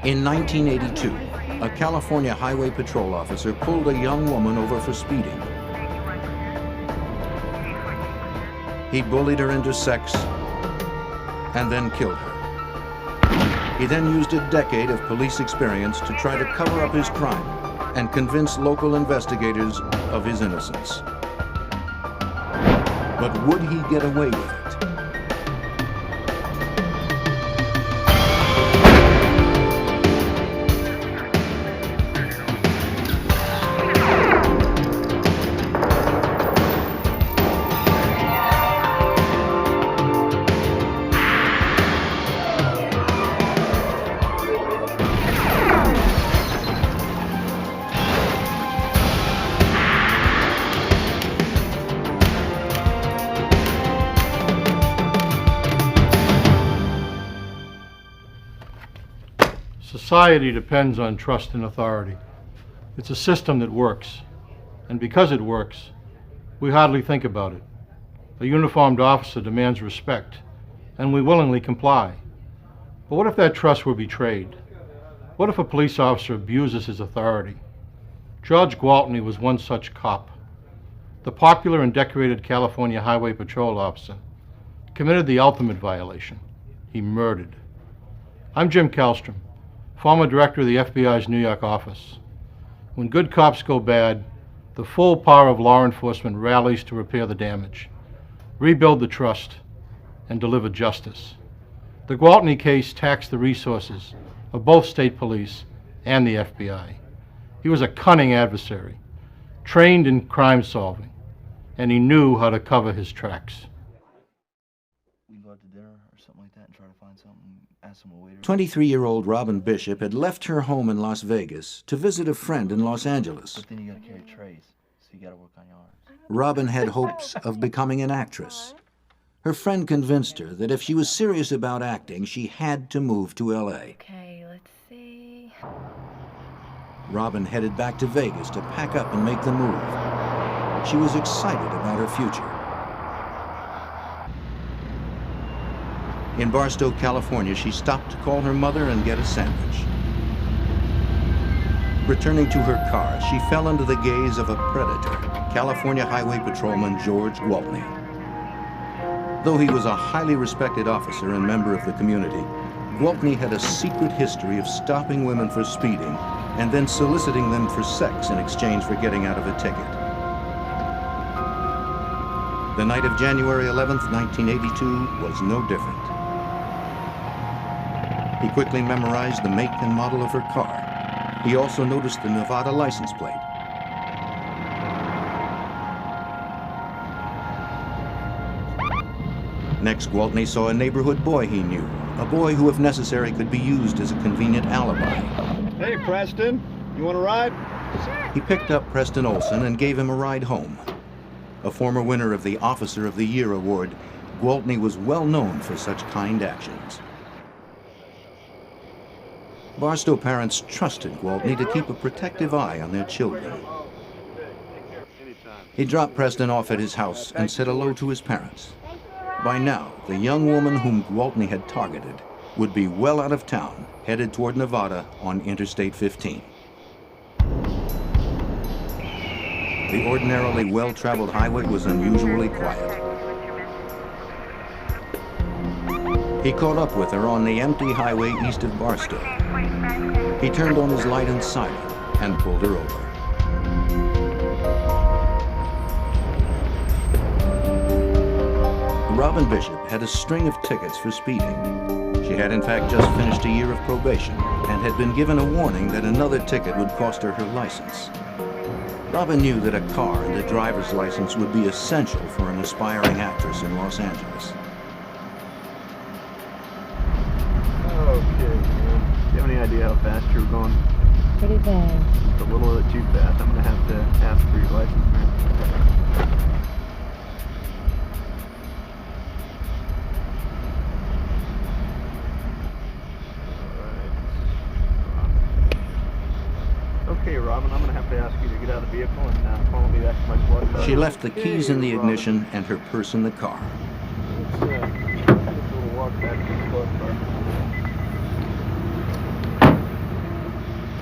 In 1982, a California highway patrol officer pulled a young woman over for speeding. He bullied her into sex and then killed her. He then used a decade of police experience to try to cover up his crime and convince local investigators of his innocence. But would he get away with it? Society depends on trust and authority. It's a system that works, and because it works, we hardly think about it. A uniformed officer demands respect, and we willingly comply. But what if that trust were betrayed? What if a police officer abuses his authority? George Gwaltney was one such cop. The popular and decorated California Highway Patrol officer committed the ultimate violation. He murdered. I'm Jim Kallstrom, former director of the FBI's New York office. When good cops go bad, the full power of law enforcement rallies to repair the damage, rebuild the trust, and deliver justice. The Gwaltney case taxed the resources of both state police and the FBI. He was a cunning adversary, trained in crime solving, and he knew how to cover his tracks. 23-year-old Robin Bishop had left her home in Las Vegas to visit a friend in Los Angeles. But then you gotta carry trays, so you gotta work on yours. Robin had hopes of becoming an actress. Her friend convinced her that if she was serious about acting, she had to move to LA. Okay, let's see. Robin headed back to Vegas to pack up and make the move. She was excited about her future. In Barstow, California, she stopped to call her mother and get a sandwich. Returning to her car, she fell under the gaze of a predator, California Highway Patrolman George Gwaltney. Though he was a highly respected officer and member of the community, Gwaltney had a secret history of stopping women for speeding and then soliciting them for sex in exchange for getting out of a ticket. The night of January 11th, 1982 was no different. He quickly memorized the make and model of her car. He also noticed the Nevada license plate. Next, Gwaltney saw a neighborhood boy he knew, a boy who, if necessary, could be used as a convenient alibi. Hey, Preston, you want a ride? Sure. He picked up Preston Olson and gave him a ride home. A former winner of the Officer of the Year award, Gwaltney was well known for such kind actions. Barstow parents trusted Gwaltney to keep a protective eye on their children. He dropped Preston off at his house and said hello to his parents. By now, the young woman whom Gwaltney had targeted would be well out of town, headed toward Nevada on Interstate 15. The ordinarily well-traveled highway was unusually quiet. He caught up with her on the empty highway east of Barstow. He turned on his light and siren and pulled her over. Robin Bishop had a string of tickets for speeding. She had in fact just finished a year of probation and had been given a warning that another ticket would cost her her license. Robin knew that a car and a driver's license would be essential for an aspiring actress in Los Angeles. Okay, man. Do you have any idea how fast you were going? Pretty bad. Just a little bit too fast. I'm gonna have to ask for your license, man. Okay, Robin, I'm going to have to ask you to get out of the vehicle and follow me back to my squad car. She left the keys in the ignition and her purse in the car. Let's take a little walk back to the squad car.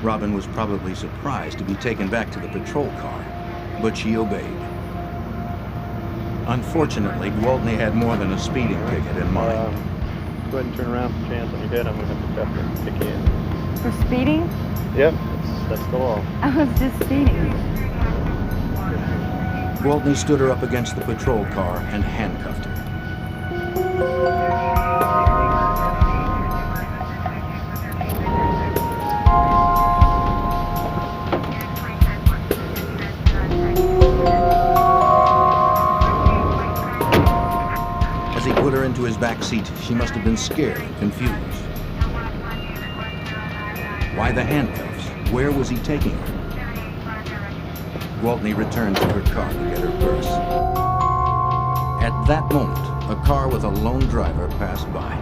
Robin was probably surprised to be taken back to the patrol car, but she obeyed. Unfortunately, Gwaltney had more than a speeding ticket in mind. Go ahead and turn around for chance on your head. I'm going to have to tap your kick in. For speeding? Yep, that's the law. I was just speeding. Gwaltney stood her up against the patrol car and handcuffed her. As he put her into his back seat, she must have been scared and confused. Why the handcuffs? Where was he taking her? Gwaltney returned to her car to get her purse. At that moment, a car with a lone driver passed by.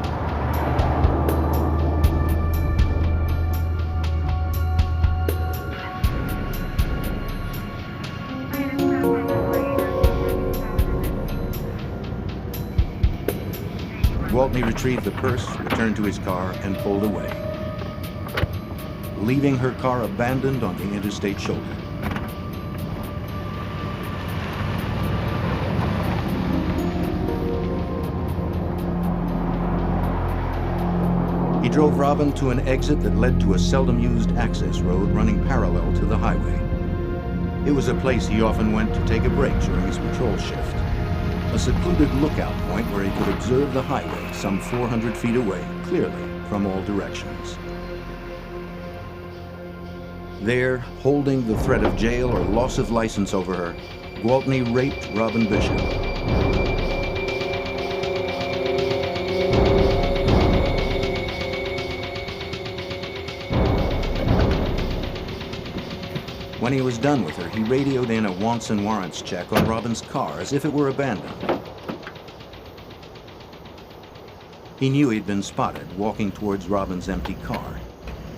Gwaltney retrieved the purse, returned to his car, and pulled away, leaving her car abandoned on the interstate shoulder. He drove Robin to an exit that led to a seldom-used access road running parallel to the highway. It was a place he often went to take a break during his patrol shift, a secluded lookout point where he could observe the highway some 400 feet away, clearly from all directions. There, holding the threat of jail or loss of license over her, Gwaltney raped Robin Bishop. When he was done with her, he radioed in a wants and warrants check on Robin's car as if it were abandoned. He knew he'd been spotted walking towards Robin's empty car.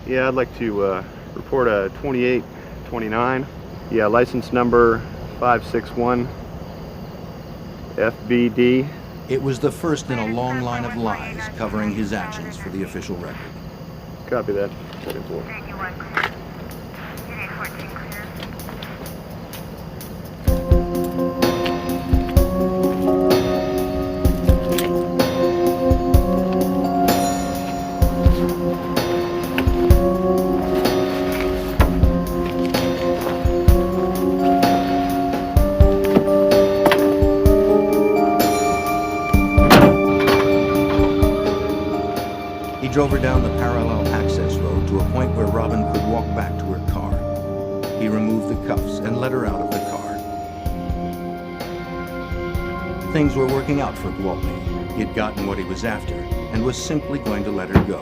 Yeah, I'd like to report a 2829. Yeah, license number 561 FBD. It was the first in a long line of lies covering his actions for the official record. Copy that. Second floor. He drove her down the parallel access road to a point where Robin could walk back to her car. He removed the cuffs and let her out of the car. Things were working out for Gwaltney. He'd gotten what he was after and was simply going to let her go.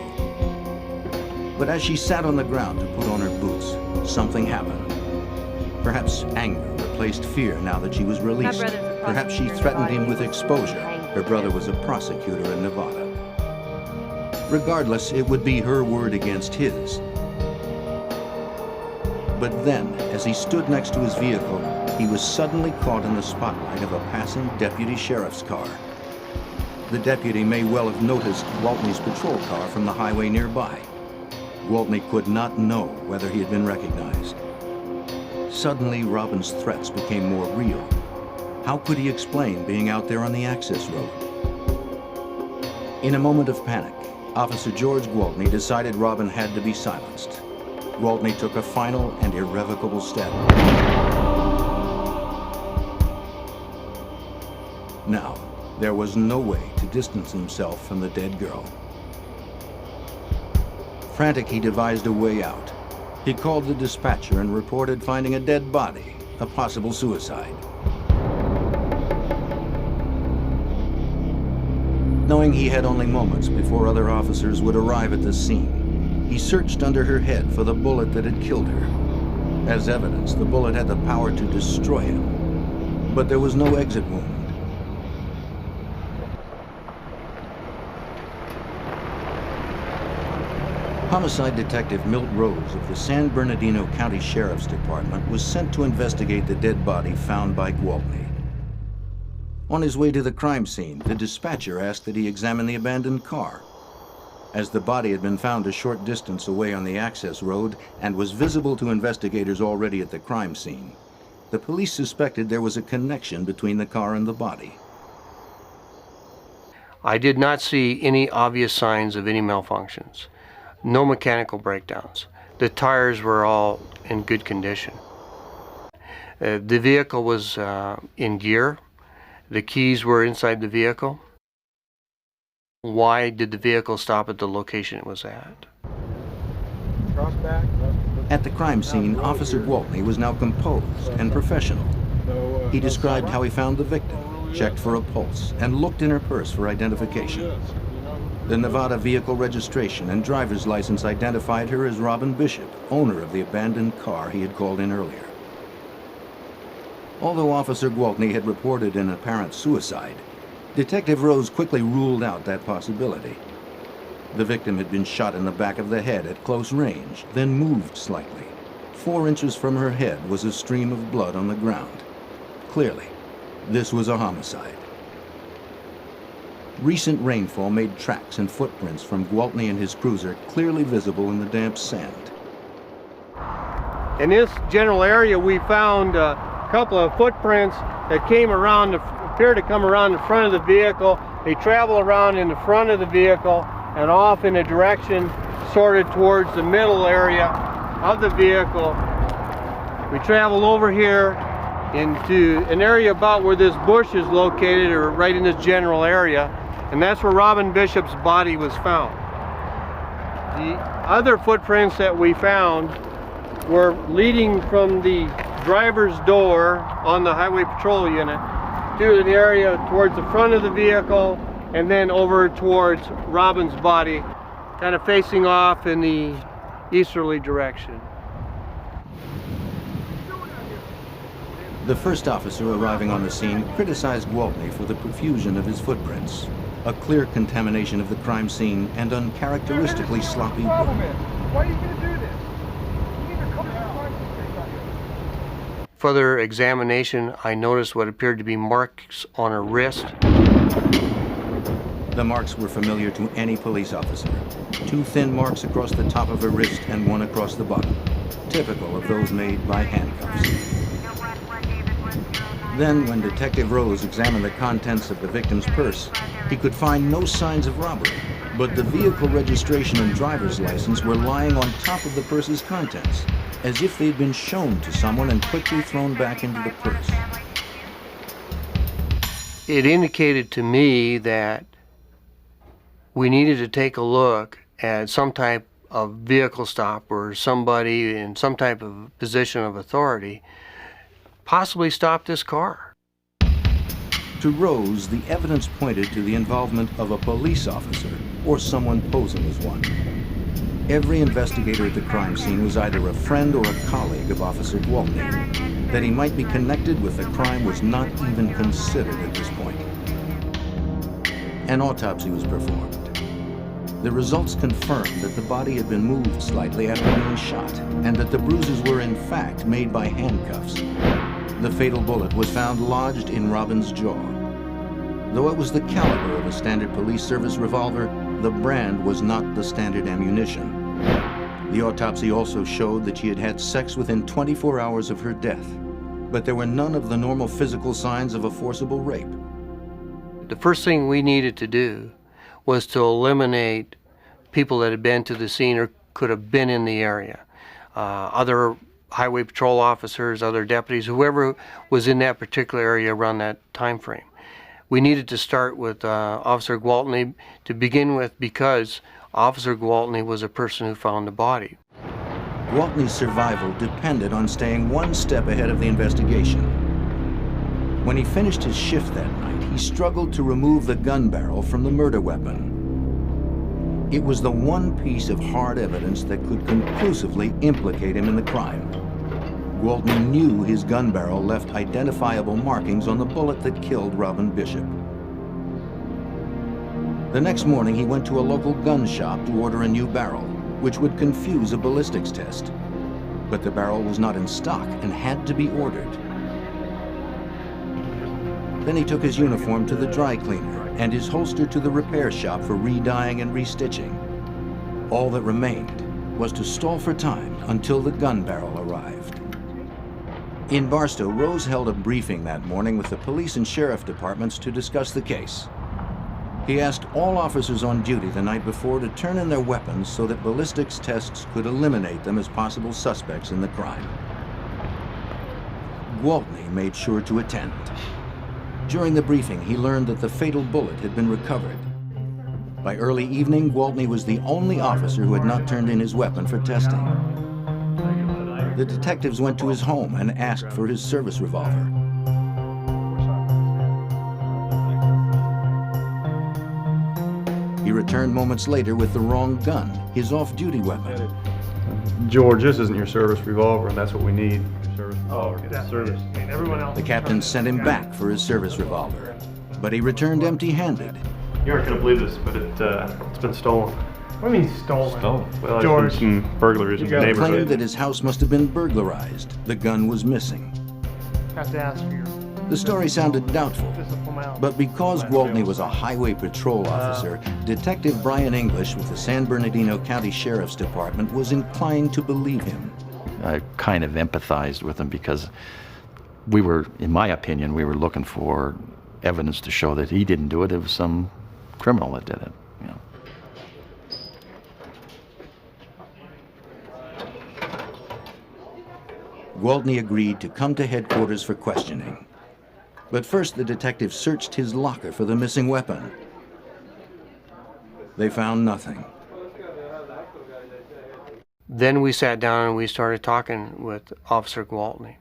But as she sat on the ground to put on her boots, something happened. Perhaps anger replaced fear now that she was released. Perhaps she threatened him with exposure. Her brother was a prosecutor in Nevada. Regardless, it would be her word against his. But then, as he stood next to his vehicle, he was suddenly caught in the spotlight of a passing deputy sheriff's car. The deputy may well have noticed Gwaltney's patrol car from the highway nearby. Gwaltney could not know whether he had been recognized. Suddenly, Robin's threats became more real. How could he explain being out there on the access road? In a moment of panic, Officer George Gwaltney decided Robin had to be silenced. Gwaltney took a final and irrevocable step. Now, there was no way to distance himself from the dead girl. Frantic, he devised a way out. He called the dispatcher and reported finding a dead body, a possible suicide. Knowing he had only moments before other officers would arrive at the scene, he searched under her head for the bullet that had killed her. As evidence, the bullet had the power to destroy him, but there was no exit wound. Homicide Detective Milt Rose of the San Bernardino County Sheriff's Department was sent to investigate the dead body found by Gwaltney. On his way to the crime scene, the dispatcher asked that he examine the abandoned car. as the body had been found a short distance away on the access road and was visible to investigators already at the crime scene. The police suspected there was a connection between the car and the body. I did not see any obvious signs of any malfunctions. No mechanical breakdowns. The tires were all in good condition. The vehicle was in gear. The keys were inside the vehicle. Why did the vehicle stop at the location it was at? At the crime scene, Officer Gwaltney was now composed and professional. He described how he found the victim, checked for a pulse, and looked in her purse for identification. The Nevada vehicle registration and driver's license identified her as Robin Bishop, owner of the abandoned car he had called in earlier. Although Officer Gwaltney had reported an apparent suicide, Detective Rose quickly ruled out that possibility. The victim had been shot in the back of the head at close range, then moved slightly. 4 inches from her head was a stream of blood on the ground. Clearly, this was a homicide. Recent rainfall made tracks and footprints from Gwaltney and his cruiser clearly visible in the damp sand. In this general area, we found a couple of footprints that came around, appear to come around the front of the vehicle. They travel around in the front of the vehicle and off in a direction sorted towards the middle area of the vehicle. We travel over here into an area about where this bush is located, or right in this general area, and that's where Robin Bishop's body was found. The other footprints that we found were leading from the driver's door on the highway patrol unit to the area towards the front of the vehicle, and then over towards Robin's body, kind of facing off in the easterly direction. The first officer arriving on the scene criticized Gwaltney for the profusion of his footprints, a clear contamination of the crime scene and uncharacteristically sloppy work. Why are you going to do this? You need to come to the crime scene out here. Further examination, I noticed what appeared to be marks on her wrist. The marks were familiar to any police officer. 2 thin marks across the top of her wrist and 1 across the bottom, typical of those made by handcuffs. Then, when Detective Rose examined the contents of the victim's purse, he could find no signs of robbery, but the vehicle registration and driver's license were lying on top of the purse's contents, as if they'd been shown to someone and quickly thrown back into the purse. It indicated to me that we needed to take a look at some type of vehicle stop or somebody in some type of position of authority possibly stop this car. To Rose, the evidence pointed to the involvement of a police officer or someone posing as one. Every investigator at the crime scene was either a friend or a colleague of Officer Gwaltney. That he might be connected with the crime was not even considered at this point. An autopsy was performed. The results confirmed that the body had been moved slightly after being shot, and that the bruises were in fact made by handcuffs. The fatal bullet was found lodged in Robin's jaw. Though it was the caliber of a standard police service revolver, the brand was not the standard ammunition. The autopsy also showed that she had had sex within 24 hours of her death, but there were none of the normal physical signs of a forcible rape. The first thing we needed to do was to eliminate people that had been to the scene or could have been in the area. Other highway patrol officers, other deputies, whoever was in that particular area around that time frame. We needed to start with Officer Gwaltney to begin with, because Officer Gwaltney was a person who found the body. Gwaltney's survival depended on staying one step ahead of the investigation. When he finished his shift that night, he struggled to remove the gun barrel from the murder weapon. It was the one piece of hard evidence that could conclusively implicate him in the crime. Gwaltney knew his gun barrel left identifiable markings on the bullet that killed Robin Bishop. The next morning, he went to a local gun shop to order a new barrel, which would confuse a ballistics test. But the barrel was not in stock and had to be ordered. Then he took his uniform to the dry cleaner and his holster to the repair shop for re-dyeing and restitching. All that remained was to stall for time until the gun barrel arrived. In Barstow, Rose held a briefing that morning with the police and sheriff departments to discuss the case. He asked all officers on duty the night before to turn in their weapons so that ballistics tests could eliminate them as possible suspects in the crime. Gwaltney made sure to attend. During the briefing, he learned that the fatal bullet had been recovered. By early evening, Gwaltney was the only officer who had not turned in his weapon for testing. The detectives went to his home and asked for his service revolver. He returned moments later with the wrong gun, his off-duty weapon. George, this isn't your service revolver, and that's what we need. Your service revolver. Service. I mean, everyone else. The captain sent him back for his service revolver, but he returned empty-handed. You aren't going to believe this, but it's been stolen. What do you mean stolen? Well, George, there's been some burglaries in the He claimed neighborhood. that his house must have been burglarized. The gun was missing. have to ask for your. The story sounded doubtful, This is a formality. but because Gwaltney was a highway patrol officer, Detective Brian English with the San Bernardino County Sheriff's Department was inclined to believe him. I kind of empathized with him because we were, in my opinion, we were looking for evidence to show that he didn't do it. It was some criminal that did it, you know. Gwaltney agreed to come to headquarters for questioning. But first, the detectives searched his locker for the missing weapon. They found nothing. Then we sat down and we started talking with Officer Gwaltney.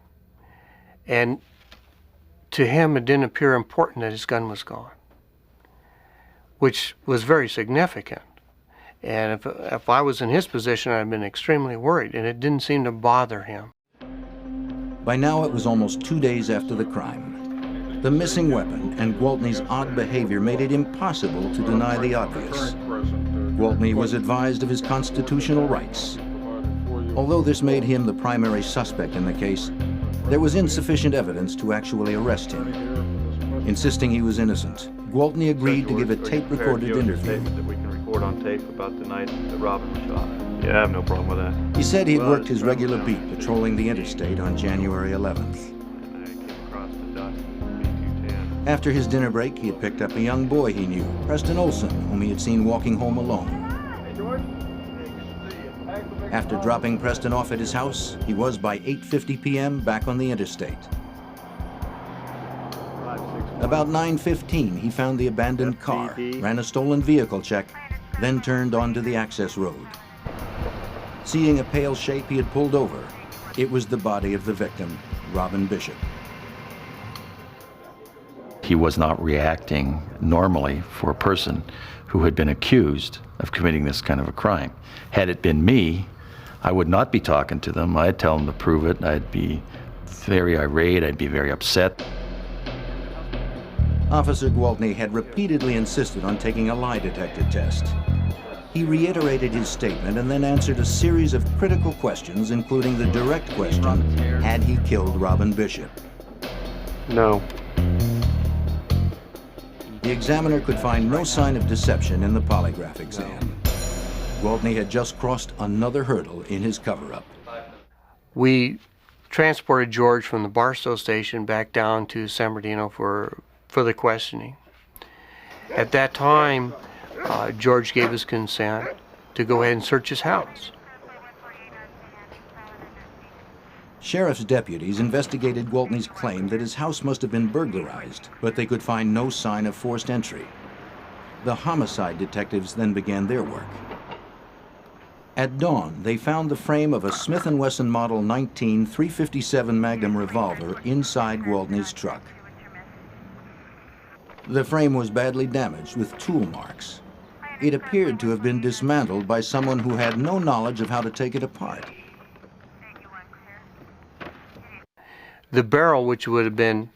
And to him, it didn't appear important that his gun was gone, which was very significant. And if I was in his position, I'd have been extremely worried, and it didn't seem to bother him. By now, it was almost 2 days after the crime. The missing weapon and Gwaltney's odd behavior made it impossible to deny the obvious. Gwaltney was advised of his constitutional rights. Although this made him the primary suspect in the case, there was insufficient evidence to actually arrest him. Insisting he was innocent, Gwaltney agreed to give a tape-recorded interview. That we can record on tape about the night that Robin was shot. Yeah, I have no problem with that. He said he'd worked his regular beat patrolling the interstate on January 11th. And I came across the dust B210. After his dinner break, he had picked up a young boy he knew, Preston Olson, whom he had seen walking home alone. After dropping Preston off at his house, he was by 8:50 p.m. back on the interstate. About 9:15, he found the abandoned car, ran a stolen vehicle check, then turned onto the access road. Seeing a pale shape, he had pulled over. It was the body of the victim, Robin Bishop. He was not reacting normally for a person who had been accused of committing this kind of a crime. Had it been me, I would not be talking to them. I'd tell them to prove it. I'd be very irate. I'd be very upset. Officer Gwaltney had repeatedly insisted on taking a lie detector test. He reiterated his statement and then answered a series of critical questions, including the direct question, had he killed Robin Bishop? No. The examiner could find no sign of deception in the polygraph exam. Gwaltney had just crossed another hurdle in his cover-up. We transported George from the Barstow station back down to San Bernardino for further questioning. At that time, George gave his consent to go ahead and search his house. Sheriff's deputies investigated Gwaltney's claim that his house must have been burglarized, but they could find no sign of forced entry. The homicide detectives then began their work. At dawn, they found the frame of a Smith & Wesson Model 19 .357 Magnum revolver inside Gwaltney's truck. The frame was badly damaged with tool marks. It appeared to have been dismantled by someone who had no knowledge of how to take it apart. The barrel, which would have been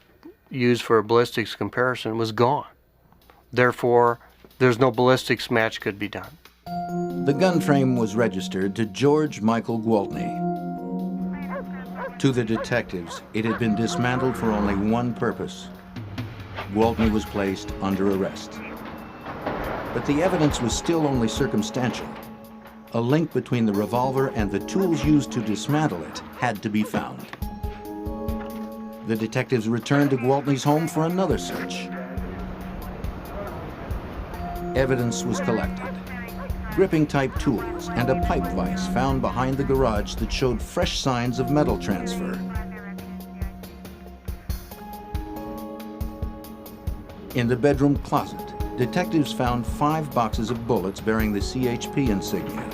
used for a ballistics comparison, was gone. Therefore, there's no ballistics match could be done. The gun frame was registered to George Michael Gwaltney. To the detectives, it had been dismantled for only one purpose. Gwaltney was placed under arrest. But the evidence was still only circumstantial. a link between the revolver and the tools used to dismantle it had to be found. The detectives returned to Gwaltney's home for another search. Evidence was collected. Gripping-type tools and a pipe vise found behind the garage that showed fresh signs of metal transfer. In the bedroom closet, detectives found 5 boxes of bullets bearing the CHP insignia.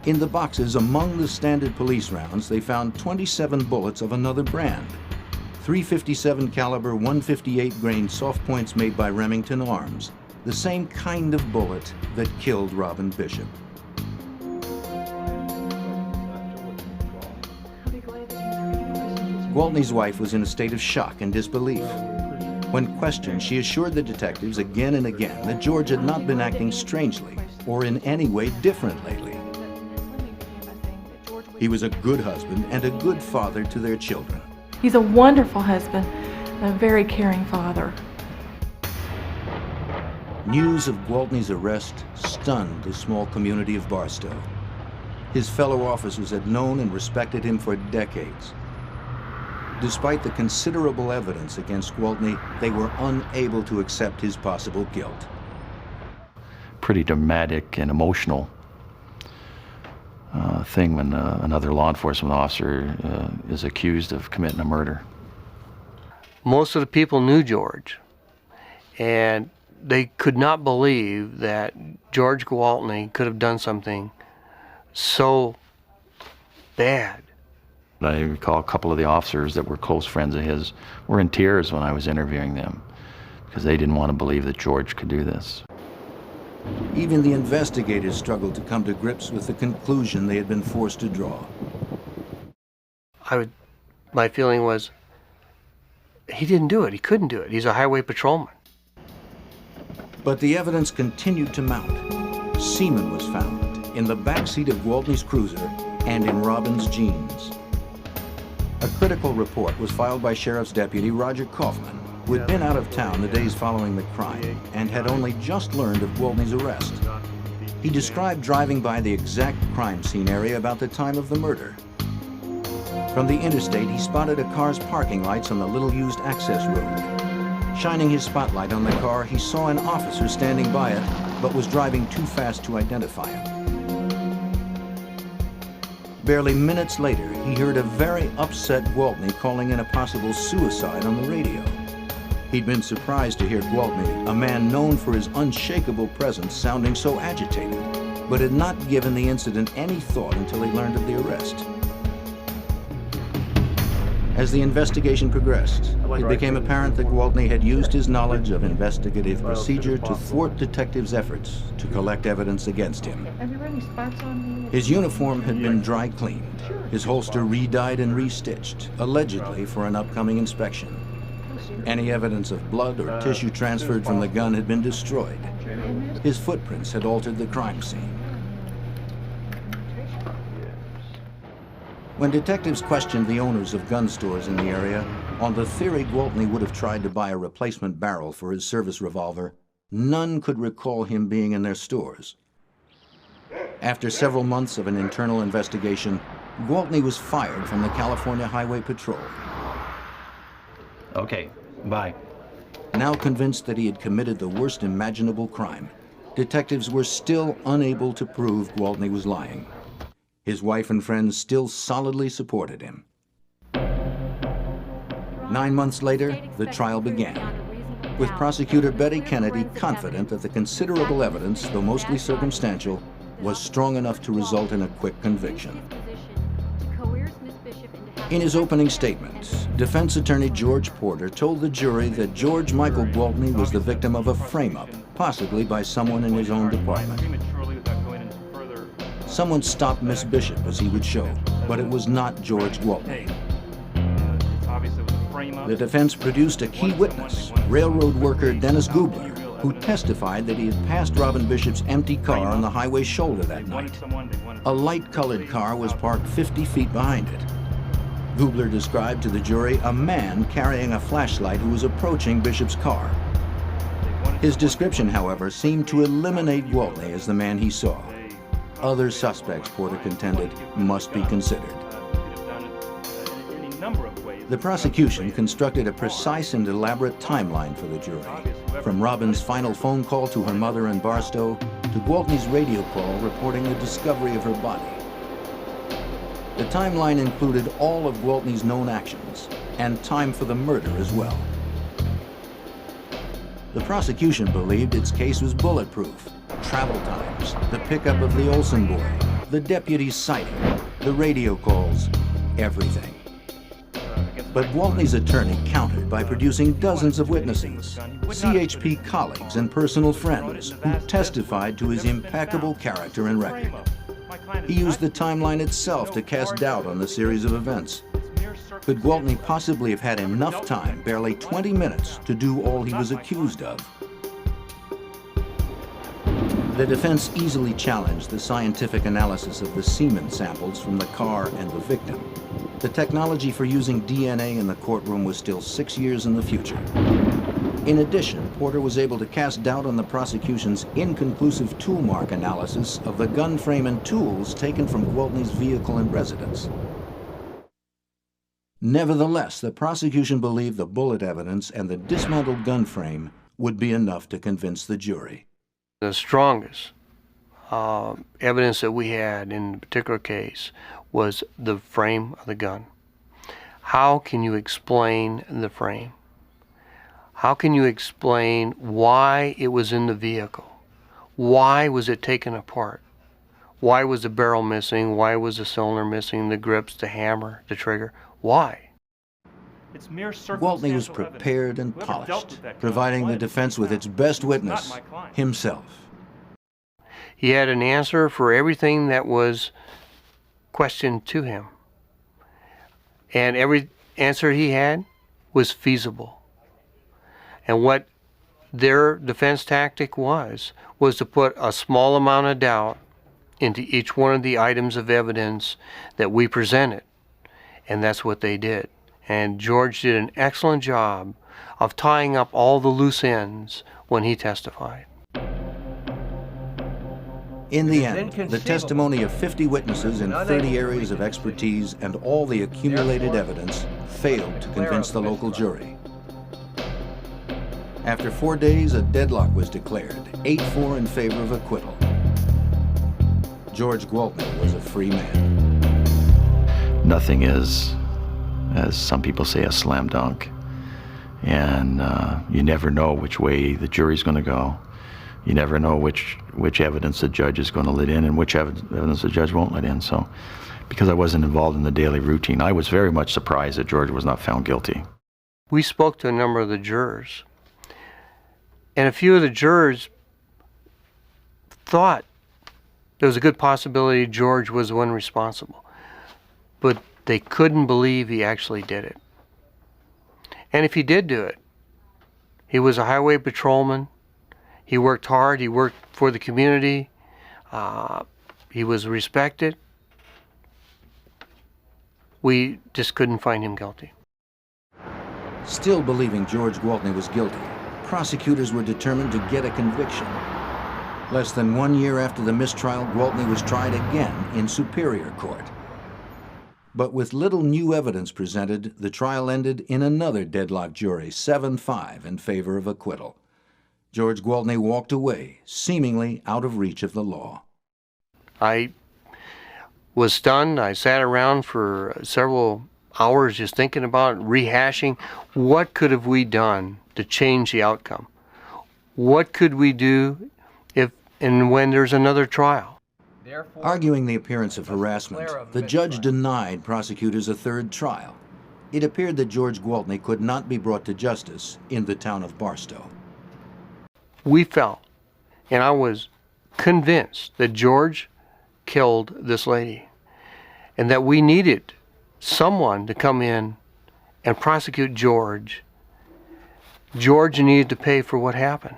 In the boxes among the standard police rounds, they found 27 bullets of another brand. 357 caliber 158 grain soft points made by Remington Arms, the same kind of bullet that killed Robin Bishop. Gwaltney's wife was in a state of shock and disbelief. When questioned, she assured the detectives again and again that George had not been acting strangely or in any way different lately. He was a good husband and a good father to their children. He's a wonderful husband and a very caring father. News of Gwaltney's arrest stunned the small community of Barstow. His fellow officers had known and respected him for decades. Despite the considerable evidence against Gwaltney, they were unable to accept his possible guilt. Pretty dramatic and emotional thing when another law enforcement officer is accused of committing a murder. Most of the people knew George, and they could not believe that George Gwaltney could have done something so bad. I recall a couple of the officers that were close friends of his were in tears when I was interviewing them because they didn't want to believe that George could do this. Even the investigators struggled to come to grips with the conclusion they had been forced to draw. My feeling was, he didn't do it. He couldn't do it. He's a highway patrolman. But the evidence continued to mount. Semen was found in the backseat of Gwaltney's cruiser and in Robin's jeans. A critical report was filed by Sheriff's Deputy Roger Kaufman, who had been out of town the days following the crime and had only just learned of Gwaltney's arrest. He described driving by the exact crime scene area about the time of the murder. From the interstate, he spotted a car's parking lights on the little-used access road. Shining his spotlight on the car, he saw an officer standing by it, but was driving too fast to identify him. Barely minutes later, he heard a very upset Gwaltney calling in a possible suicide on the radio. He'd been surprised to hear Gwaltney, a man known for his unshakable presence, sounding so agitated, but had not given the incident any thought until he learned of the arrest. As the investigation progressed, it became apparent that Gwaltney had used his knowledge of investigative procedure to thwart detectives' efforts to collect evidence against him. His uniform had been dry cleaned, his holster re-dyed and re-stitched, allegedly for an upcoming inspection. Any evidence of blood or tissue transferred from the gun had been destroyed. His footprints had altered the crime scene. When detectives questioned the owners of gun stores in the area, on the theory Gwaltney would have tried to buy a replacement barrel for his service revolver, none could recall him being in their stores. After several months of an internal investigation, Gwaltney was fired from the California Highway Patrol. Okay, bye. Now convinced that he had committed the worst imaginable crime, detectives were still unable to prove Gwaltney was lying. His wife and friends still solidly supported him. 9 months later, the trial began, with prosecutor Betty Kennedy confident that the considerable evidence, though mostly circumstantial, was strong enough to result in a quick conviction. In his opening statement, defense attorney George Porter told the jury that George Michael Gwaltney was the victim of a frame-up, possibly by someone in his own department. Someone stopped Miss Bishop, as he would show, but it was not George Gwaltney. The defense produced a key witness, railroad worker Dennis Gubler, who testified that he had passed Robin Bishop's empty car on the highway shoulder that night. A light-colored car was parked 50 feet behind it. Gubler described to the jury a man carrying a flashlight who was approaching Bishop's car. His description, however, seemed to eliminate Gwaltney as the man he saw. Other suspects, Porter contended, must be considered. The prosecution constructed a precise and elaborate timeline for the jury, from Robin's final phone call to her mother in Barstow to Gwaltney's radio call reporting the discovery of her body. The timeline included all of Gwaltney's known actions and time for the murder as well. The prosecution believed its case was bulletproof. Travel times, the pickup of the Olsen boy, the deputy's sighting, the radio calls, everything. But Gwaltney's attorney countered by producing dozens of witnesses, CHP colleagues and personal friends who testified to his impeccable character and record. He used the timeline itself to cast doubt on the series of events. Could Gwaltney possibly have had enough time, barely 20 minutes, to do all he was accused of? The defense easily challenged the scientific analysis of the semen samples from the car and the victim. The technology for using DNA in the courtroom was still 6 years in the future. In addition, Porter was able to cast doubt on the prosecution's inconclusive tool mark analysis of the gun frame and tools taken from Gwaltney's vehicle and residence. Nevertheless, the prosecution believed the bullet evidence and the dismantled gun frame would be enough to convince the jury. The strongest evidence that we had in the particular case was the frame of the gun. How can you explain the frame? How can you explain why it was in the vehicle? Why was it taken apart? Why was the barrel missing? Why was the cylinder missing? The grips, the hammer, the trigger? Why? Gwaltney was prepared and polished, providing the defense with its best witness, himself. He had an answer for everything that was questioned to him. And every answer he had was feasible. And what their defense tactic was to put a small amount of doubt into each one of the items of evidence that we presented. And that's what they did. And George did an excellent job of tying up all the loose ends when he testified. In the end, the testimony of 50 witnesses in 30 areas of expertise and all the accumulated evidence failed to convince the local jury. After 4 days, a deadlock was declared, 8-4 in favor of acquittal. George Gwaltney was a free man. Nothing is, as some people say, a slam dunk. And you never know which way the jury's going to go. You never know which evidence the judge is going to let in and which evidence the judge won't let in. So, because I wasn't involved in the daily routine, I was very much surprised that George was not found guilty. We spoke to a number of the jurors, and a few of the jurors thought there was a good possibility George was the one responsible, but they couldn't believe he actually did it. And if he did do it, he was a highway patrolman. He worked hard. He worked for the community. He was respected. We just couldn't find him guilty. Still believing George Gwaltney was guilty, prosecutors were determined to get a conviction. Less than 1 year after the mistrial, Gwaltney was tried again in Superior Court. But with little new evidence presented, the trial ended in another deadlocked jury, 7-5 in favor of acquittal. George Gwaltney walked away, seemingly out of reach of the law. I was stunned. I sat around for several hours just thinking about it, rehashing what could have we done to change the outcome. What could we do if and when there's another trial? Arguing the appearance of harassment, the judge denied prosecutors a third trial. It appeared that George Gwaltney could not be brought to justice in the town of Barstow. We felt, and I was convinced, that George killed this lady and that we needed someone to come in and prosecute George. George needed to pay for what happened.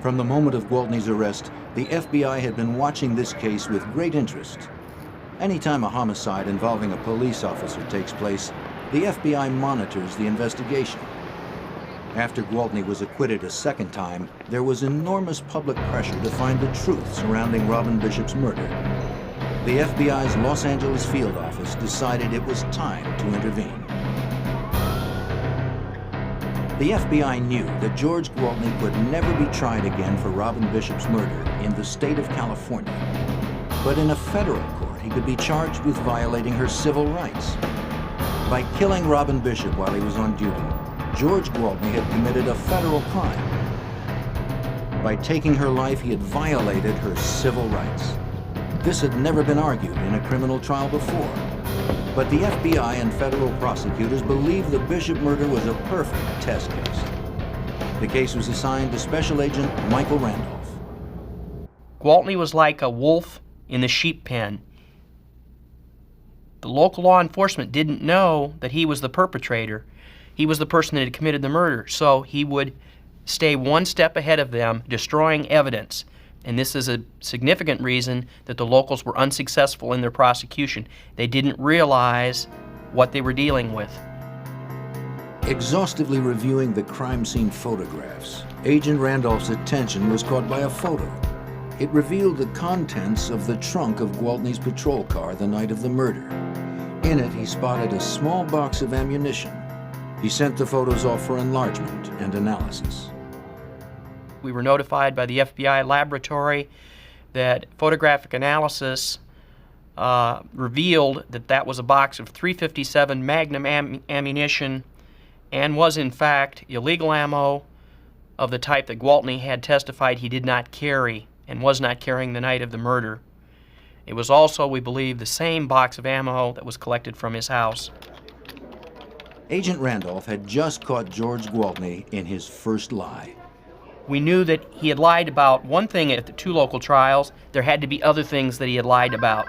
From the moment of Gwaltney's arrest, the FBI had been watching this case with great interest. Anytime a homicide involving a police officer takes place, the FBI monitors the investigation. After Gwaltney was acquitted a second time, there was enormous public pressure to find the truth surrounding Robin Bishop's murder. The FBI's Los Angeles field office decided it was time to intervene. The FBI knew that George Gwaltney could never be tried again for Robin Bishop's murder in the state of California. But in a federal court, he could be charged with violating her civil rights. By killing Robin Bishop while he was on duty, George Gwaltney had committed a federal crime. By taking her life, he had violated her civil rights. This had never been argued in a criminal trial before. But the FBI and federal prosecutors believed the Bishop murder was a perfect test case. The case was assigned to Special Agent Michael Randolph. Gwaltney was like a wolf in the sheep pen. The local law enforcement didn't know that he was the perpetrator. He was the person that had committed the murder, so he would stay one step ahead of them, destroying evidence. And this is a significant reason that the locals were unsuccessful in their prosecution. They didn't realize what they were dealing with. Exhaustively reviewing the crime scene photographs, Agent Randolph's attention was caught by a photo. It revealed the contents of the trunk of Gwaltney's patrol car the night of the murder. In it, he spotted a small box of ammunition. He sent the photos off for enlargement and analysis. We were notified by the FBI laboratory that photographic analysis revealed that that was a box of .357 Magnum ammunition and was in fact illegal ammo of the type that Gwaltney had testified he did not carry and was not carrying the night of the murder. It was also, we believe, the same box of ammo that was collected from his house. Agent Randolph had just caught George Gwaltney in his first lie. We knew that he had lied about one thing at the two local trials. There had to be other things that he had lied about.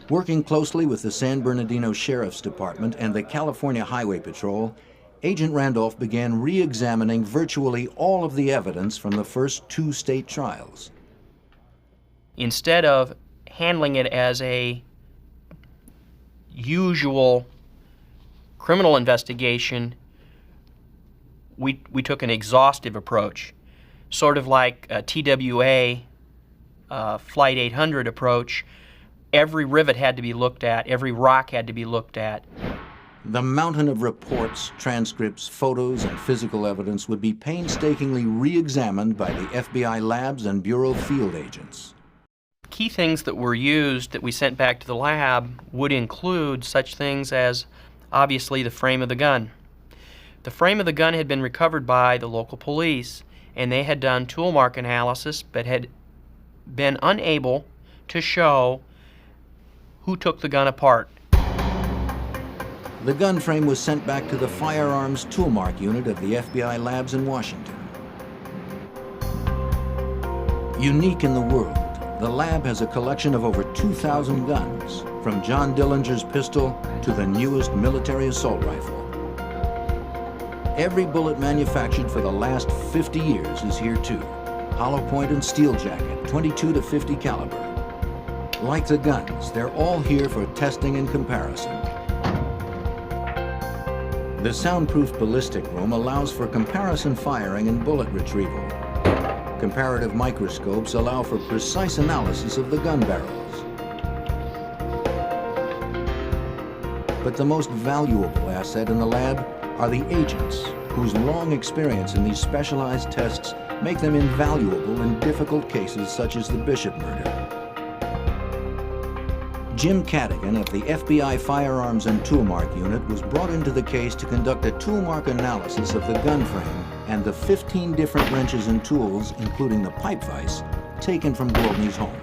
Working closely with the San Bernardino Sheriff's Department and the California Highway Patrol, Agent Randolph began re-examining virtually all of the evidence from the first two state trials. Instead of handling it as a usual criminal investigation, we took an exhaustive approach, sort of like a TWA Flight 800 approach. Every rivet had to be looked at, every rock had to be looked at. The mountain of reports, transcripts, photos, and physical evidence would be painstakingly re-examined by the FBI labs and Bureau field agents. Key things that were used that we sent back to the lab would include such things as, obviously, the frame of the gun. The frame of the gun had been recovered by the local police, and they had done tool mark analysis but had been unable to show who took the gun apart. The gun frame was sent back to the Firearms Tool Mark Unit of the FBI labs in Washington. Unique in the world, the lab has a collection of over 2,000 guns, from John Dillinger's pistol to the newest military assault rifle. Every bullet manufactured for the last 50 years is here too. Hollow point and steel jacket, 22 to 50 caliber. Like the guns, they're all here for testing and comparison. The soundproof ballistic room allows for comparison firing and bullet retrieval. Comparative microscopes allow for precise analysis of the gun barrels. But the most valuable asset in the lab are the agents, whose long experience in these specialized tests make them invaluable in difficult cases such as the Bishop murder. Jim Cadigan of the FBI Firearms and Tool Mark Unit was brought into the case to conduct a tool mark analysis of the gun frame and the 15 different wrenches and tools, including the pipe vise, taken from Gwaltney's home.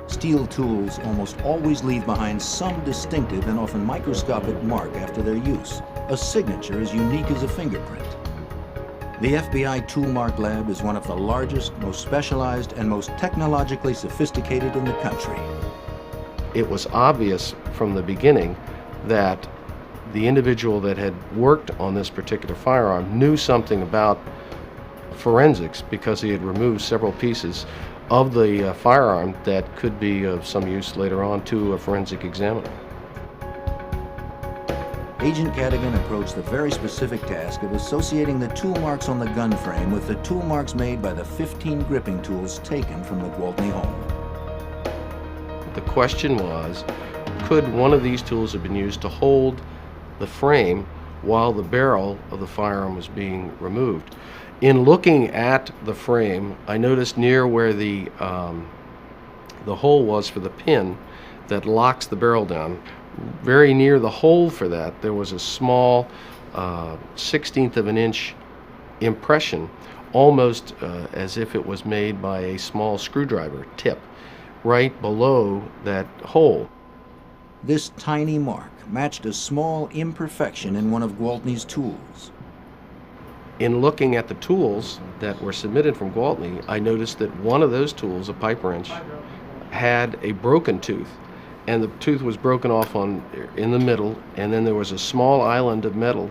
Steel tools almost always leave behind some distinctive and often microscopic mark after their use, a signature as unique as a fingerprint. The FBI Tool Mark Lab is one of the largest, most specialized, and most technologically sophisticated in the country. It was obvious from the beginning that the individual that had worked on this particular firearm knew something about forensics because he had removed several pieces of the firearm that could be of some use later on to a forensic examiner. Agent Cadigan approached the very specific task of associating the tool marks on the gun frame with the tool marks made by the 15 gripping tools taken from the Gwaltney home. The question was, could one of these tools have been used to hold the frame while the barrel of the firearm was being removed? In looking at the frame, I noticed near where the hole was for the pin that locks the barrel down, very near the hole for that, there was a small 1/16 of an inch impression, almost as if it was made by a small screwdriver tip, right below that hole. This tiny mark matched a small imperfection in one of Gwaltney's tools. In looking at the tools that were submitted from Gwaltney, I noticed that one of those tools, a pipe wrench, had a broken tooth, and the tooth was broken off in the middle, and then there was a small island of metal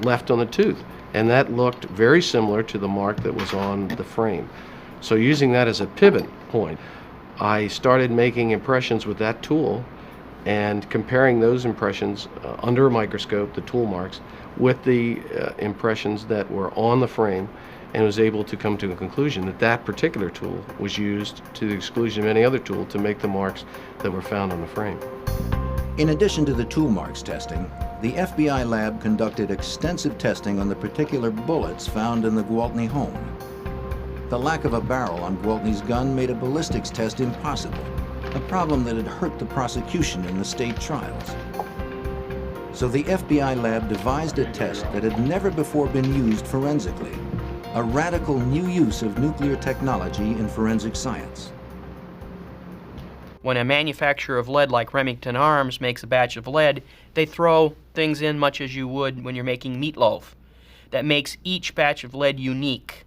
left on the tooth, and that looked very similar to the mark that was on the frame. So using that as a pivot point, I started making impressions with that tool and comparing those impressions under a microscope, the tool marks, with the impressions that were on the frame, and was able to come to a conclusion that that particular tool was used to the exclusion of any other tool to make the marks that were found on the frame. In addition to the tool marks testing, the FBI lab conducted extensive testing on the particular bullets found in the Gwaltney home. The lack of a barrel on Gwaltney's gun made a ballistics test impossible, a problem that had hurt the prosecution in the state trials. So the FBI lab devised a test that had never before been used forensically, a radical new use of nuclear technology in forensic science. When a manufacturer of lead like Remington Arms makes a batch of lead, they throw things in much as you would when you're making meatloaf. That makes each batch of lead unique.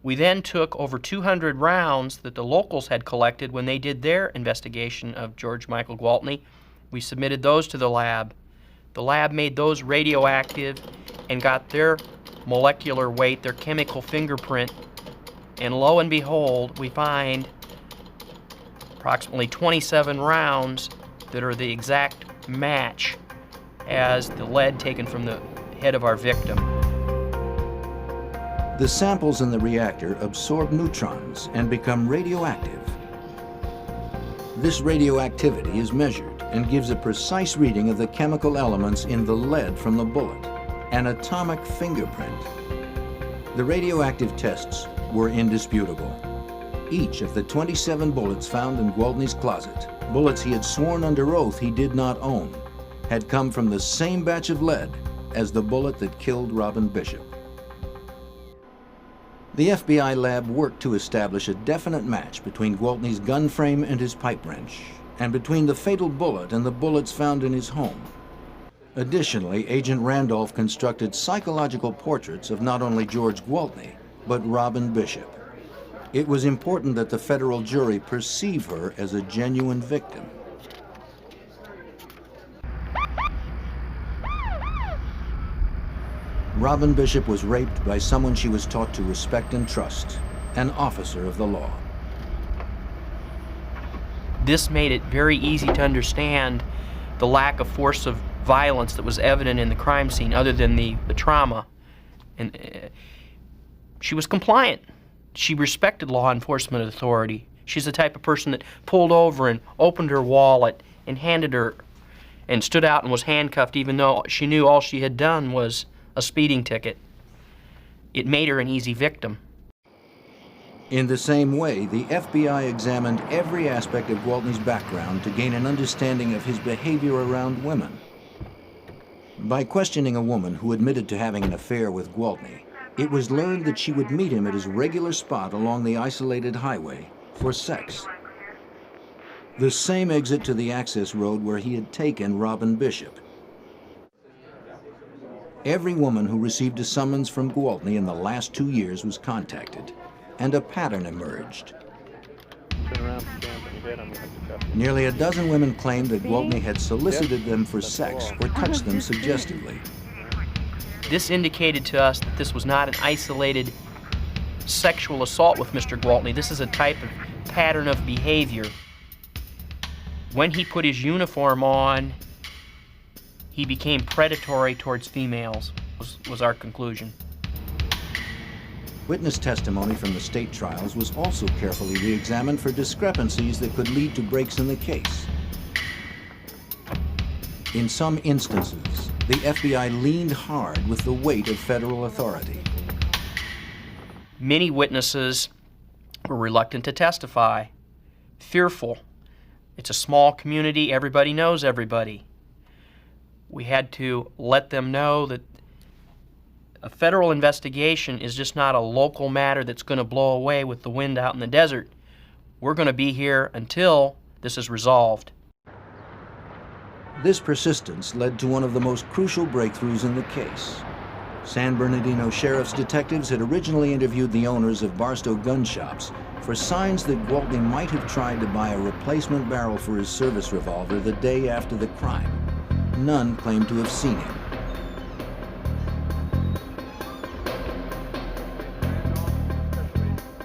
We then took over 200 rounds that the locals had collected when they did their investigation of George Michael Gwaltney. We submitted those to the lab. The lab made those radioactive and got their molecular weight, their chemical fingerprint, and lo and behold, we find approximately 27 rounds that are the exact match as the lead taken from the head of our victim. The samples in the reactor absorb neutrons and become radioactive. This radioactivity is measured and gives a precise reading of the chemical elements in the lead from the bullet, an atomic fingerprint. The radioactive tests were indisputable. Each of the 27 bullets found in Gwaltney's closet, bullets he had sworn under oath he did not own, had come from the same batch of lead as the bullet that killed Robin Bishop. The FBI lab worked to establish a definite match between Gwaltney's gun frame and his pipe wrench, and between the fatal bullet and the bullets found in his home. Additionally, Agent Randolph constructed psychological portraits of not only George Gwaltney, but Robin Bishop. It was important that the federal jury perceive her as a genuine victim. Robin Bishop was raped by someone she was taught to respect and trust, an officer of the law. This made it very easy to understand the lack of force of violence that was evident in the crime scene other than the trauma. And she was compliant. She respected law enforcement authority. She's the type of person that pulled over and opened her wallet and handed her and stood out and was handcuffed even though she knew all she had done was a speeding ticket. It made her an easy victim. In the same way, the FBI examined every aspect of Gwaltney's background to gain an understanding of his behavior around women. By questioning a woman who admitted to having an affair with Gwaltney, it was learned that she would meet him at his regular spot along the isolated highway for sex. The same exit to the access road where he had taken Robin Bishop. Every woman who received a summons from Gwaltney in the last 2 years was contacted, and a pattern emerged. Nearly a dozen women claimed that Gwaltney had solicited them for sex or touched them suggestively. This indicated to us that this was not an isolated sexual assault with Mr. Gwaltney. This is a type of pattern of behavior. When he put his uniform on, he became predatory towards females, was our conclusion. Witness testimony from the state trials was also carefully re-examined for discrepancies that could lead to breaks in the case. In some instances, the FBI leaned hard with the weight of federal authority. Many witnesses were reluctant to testify, fearful. It's a small community, everybody knows everybody. We had to let them know that a federal investigation is just not a local matter that's going to blow away with the wind out in the desert. We're going to be here until this is resolved. This persistence led to one of the most crucial breakthroughs in the case. San Bernardino Sheriff's detectives had originally interviewed the owners of Barstow gun shops for signs that Gwaltney might have tried to buy a replacement barrel for his service revolver the day after the crime. None claimed to have seen him.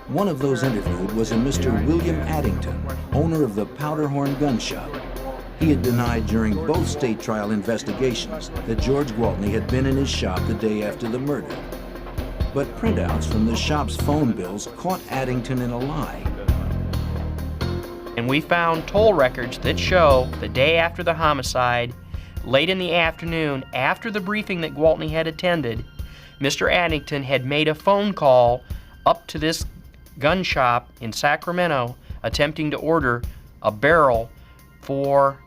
One of those interviewed was a Mr. William Addington, owner of the Powderhorn gun shop. He had denied during both state trial investigations that George Gwaltney had been in his shop the day after the murder. But printouts from the shop's phone bills caught Addington in a lie. And we found toll records that show the day after the homicide, late in the afternoon, after the briefing that Gwaltney had attended, Mr. Addington had made a phone call up to this gun shop in Sacramento attempting to order a barrel for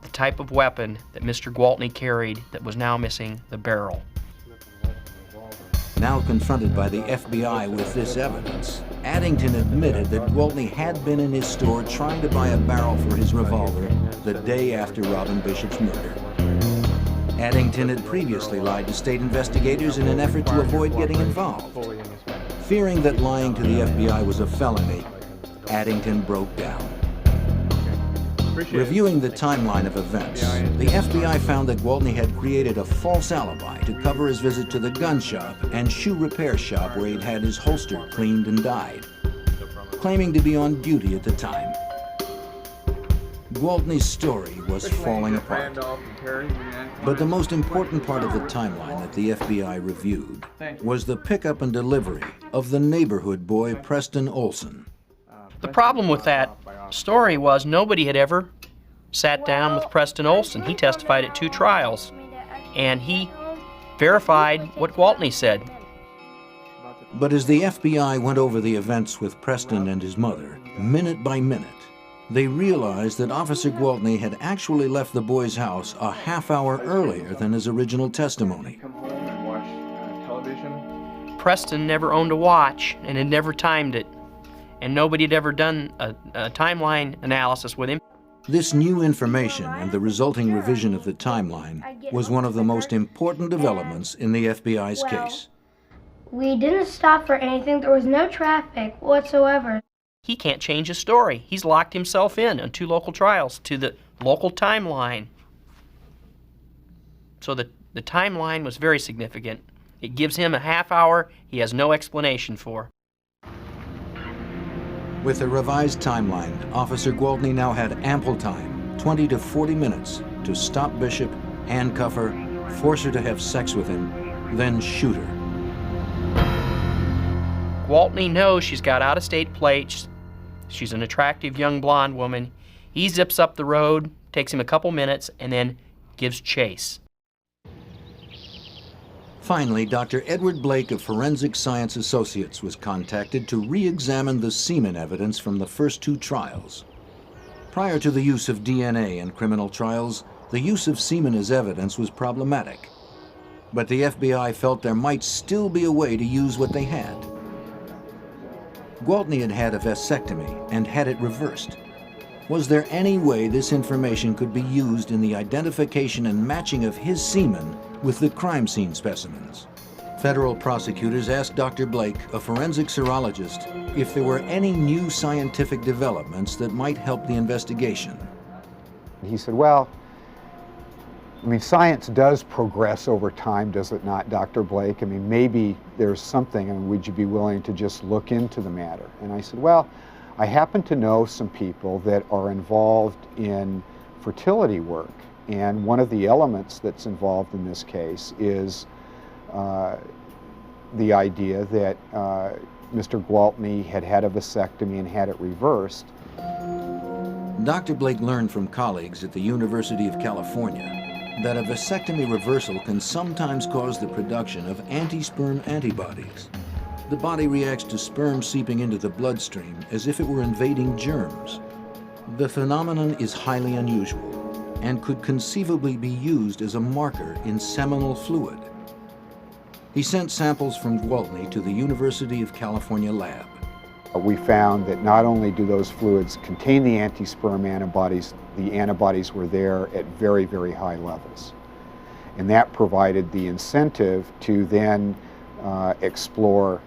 the type of weapon that Mr. Gwaltney carried that was now missing the barrel. Now confronted by the FBI with this evidence, Addington admitted that Gwaltney had been in his store trying to buy a barrel for his revolver the day after Robin Bishop's murder. Addington had previously lied to state investigators in an effort to avoid getting involved. Fearing that lying to the FBI was a felony, Addington broke down. Reviewing the timeline of events, the FBI found that Gwaltney had created a false alibi to cover his visit to the gun shop and shoe repair shop where he'd had his holster cleaned and dyed, claiming to be on duty at the time. Gwaltney's story was falling apart. But the most important part of the timeline that the FBI reviewed was the pickup and delivery of the neighborhood boy Preston Olson. The problem with that story was nobody had ever sat down with Preston Olson. He testified at 2 trials, and he verified what Gwaltney said. But as the FBI went over the events with Preston and his mother, minute by minute, they realized that Officer Gwaltney had actually left the boy's house a half hour earlier than his original testimony. Preston never owned a watch and had never timed it, and nobody had ever done a timeline analysis with him. This new information and the resulting revision of the timeline was one of the most important developments in the FBI's case. We didn't stop for anything. There was no traffic whatsoever. He can't change his story. He's locked himself in on 2 local trials to the local timeline. So the timeline was very significant. It gives him a half hour he has no explanation for. With the revised timeline, Officer Gwaltney now had ample time, 20 to 40 minutes, to stop Bishop, handcuff her, force her to have sex with him, then shoot her. Gwaltney knows she's got out-of-state plates. She's an attractive young blonde woman. He zips up the road, takes him a couple minutes, and then gives chase. Finally, Dr. Edward Blake of Forensic Science Associates was contacted to re-examine the semen evidence from the first 2 trials. Prior to the use of DNA in criminal trials, the use of semen as evidence was problematic. But the FBI felt there might still be a way to use what they had. Gwaltney had had a vasectomy and had it reversed. Was there any way this information could be used in the identification and matching of his semen with the crime scene specimens? Federal prosecutors asked Dr. Blake, a forensic serologist, if there were any new scientific developments that might help the investigation. He said, well, I mean, science does progress over time, does it not, Dr. Blake? I mean, maybe there's something, and would you be willing to just look into the matter? And I said, well, I happen to know some people that are involved in fertility work And one of the elements that's involved in this case is the idea that Mr. Gwaltney had had a vasectomy and had it reversed. Dr. Blake learned from colleagues at the University of California that a vasectomy reversal can sometimes cause the production of anti-sperm antibodies. The body reacts to sperm seeping into the bloodstream as if it were invading germs. The phenomenon is highly unusual and could conceivably be used as a marker in seminal fluid. He sent samples from Gwaltney to the University of California lab. We found that not only do those fluids contain the anti-sperm antibodies, the antibodies were there at very, very high levels. And that provided the incentive to then explore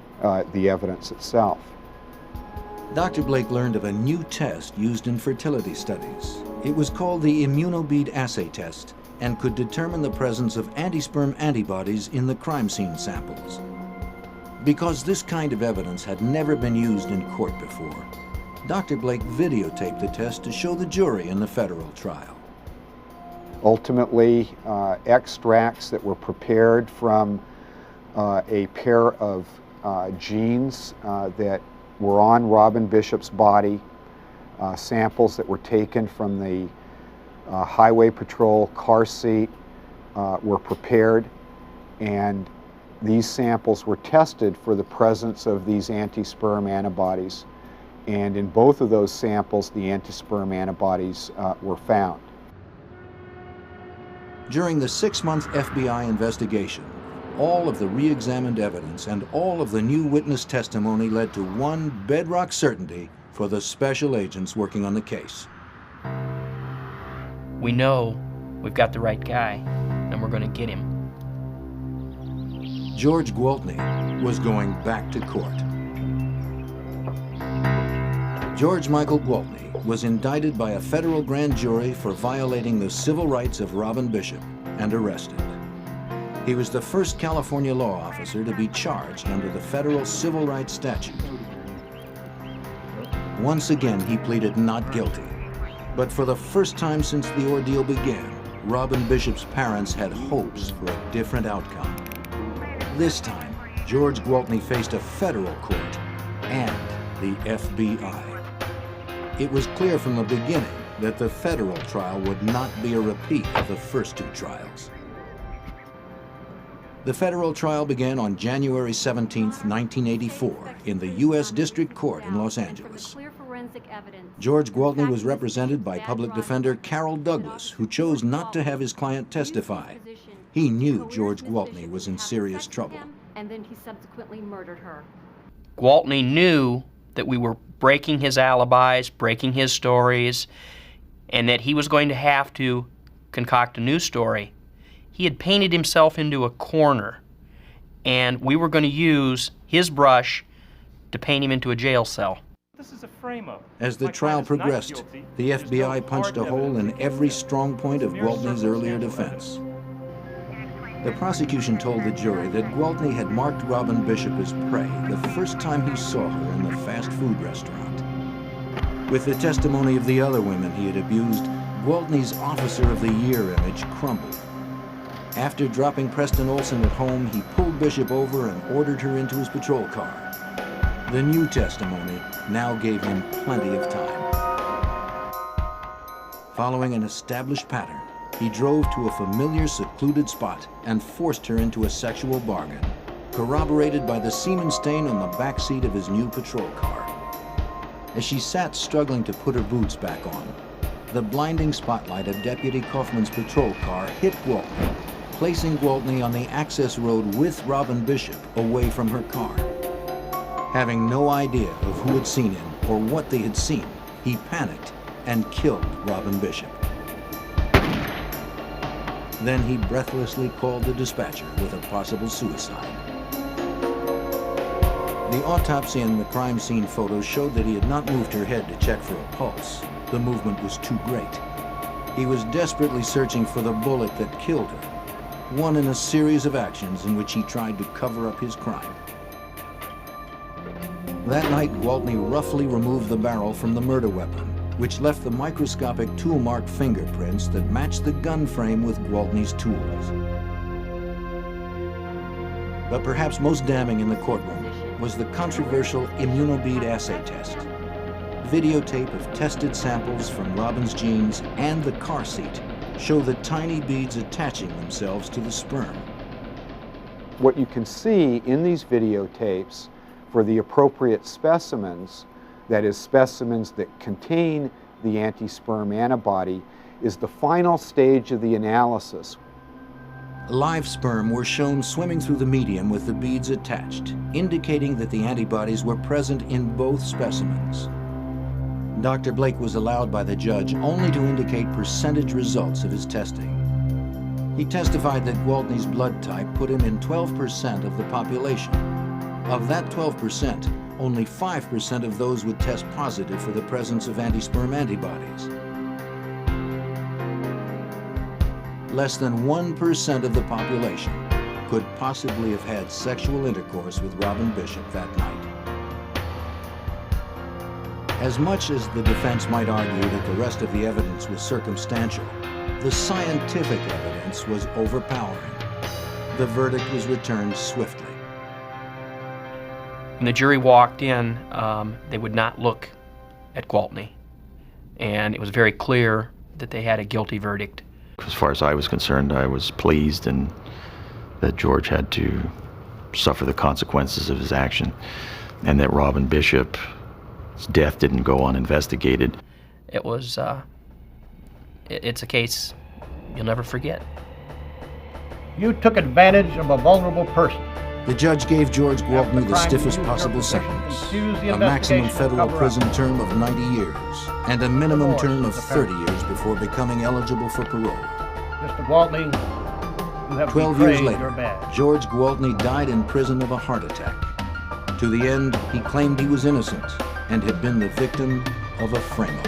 the evidence itself. Dr. Blake learned of a new test used in fertility studies. It was called the immunobead assay test and could determine the presence of anti-sperm antibodies in the crime scene samples. Because this kind of evidence had never been used in court before, Dr. Blake videotaped the test to show the jury in the federal trial. Ultimately, extracts that were prepared from a pair of genes that were on Robin Bishop's body, samples that were taken from the Highway Patrol car seat were prepared, and these samples were tested for the presence of these anti-sperm antibodies. And in both of those samples, the anti-sperm antibodies were found. During the 6-month FBI investigation, all of the re-examined evidence and all of the new witness testimony led to one bedrock certainty for the special agents working on the case. We know we've got the right guy, and we're going to get him. George Gwaltney was going back to court. George Michael Gwaltney was indicted by a federal grand jury for violating the civil rights of Robin Bishop and arrested. He was the first California law officer to be charged under the federal civil rights statute. Once again, he pleaded not guilty. But for the first time since the ordeal began, Robin Bishop's parents had hopes for a different outcome. This time, George Gwaltney faced a federal court and the FBI. It was clear from the beginning that the federal trial would not be a repeat of the first two trials. The federal trial began on January 17, 1984, in the U.S. District Court in Los Angeles. George Gwaltney was represented by public defender Carol Douglas, who chose not to have his client testify. He knew George Gwaltney was in serious trouble. And then he subsequently murdered her. Gwaltney knew that we were breaking his alibis, breaking his stories, and that he was going to have to concoct a new story. He had painted himself into a corner, and we were going to use his brush to paint him into a jail cell. This is a frame-up. As the trial progressed, the FBI punched a hole in every strong point of Gwaltney's earlier defense. The prosecution told the jury that Gwaltney had marked Robin Bishop as prey the first time he saw her in the fast food restaurant. With the testimony of the other women he had abused, Gwaltney's Officer of the Year image crumbled. After dropping Preston Olson at home, he pulled Bishop over and ordered her into his patrol car. The new testimony now gave him plenty of time. Following an established pattern, he drove to a familiar secluded spot and forced her into a sexual bargain, corroborated by the semen stain on the back seat of his new patrol car. As she sat struggling to put her boots back on, the blinding spotlight of Deputy Kaufman's patrol car hit Gwaltney, placing Gwaltney on the access road with Robin Bishop away from her car. Having no idea of who had seen him or what they had seen, he panicked and killed Robin Bishop. Then he breathlessly called the dispatcher with a possible suicide. The autopsy and the crime scene photos showed that he had not moved her head to check for a pulse. The movement was too great. He was desperately searching for the bullet that killed her, one in a series of actions in which he tried to cover up his crime. That night, Gwaltney roughly removed the barrel from the murder weapon which left the microscopic tool-mark fingerprints that matched the gun frame with Gwaltney's tools. But perhaps most damning in the courtroom was the controversial immunobead assay test. Videotape of tested samples from Robin's jeans and the car seat show the tiny beads attaching themselves to the sperm. What you can see in these videotapes for the appropriate specimens, that is, specimens that contain the anti-sperm antibody, is the final stage of the analysis. Live sperm were shown swimming through the medium with the beads attached, indicating that the antibodies were present in both specimens. Dr. Blake was allowed by the judge only to indicate percentage results of his testing. He testified that Gwaltney's blood type put him in 12% of the population. Of that 12%, only 5% of those would test positive for the presence of anti-sperm antibodies. Less than 1% of the population could possibly have had sexual intercourse with Robin Bishop that night. As much as the defense might argue that the rest of the evidence was circumstantial, the scientific evidence was overpowering. The verdict was returned swiftly. When the jury walked in, they would not look at Gwaltney, and it was very clear that they had a guilty verdict. As far as I was concerned, I was pleased and that George had to suffer the consequences of his action, and that Robin Bishop's death didn't go uninvestigated. It was, it's a case you'll never forget. You took advantage of a vulnerable person. The judge gave George Gwaltney the stiffest possible sentence, a maximum federal prison term of 90 years and a minimum term of 30 years before becoming eligible for parole. Mr. Gwaltney, you have 12 years betrayed your later, badge. George Gwaltney died in prison of a heart attack. To the end, he claimed he was innocent and had been the victim of a frame-up.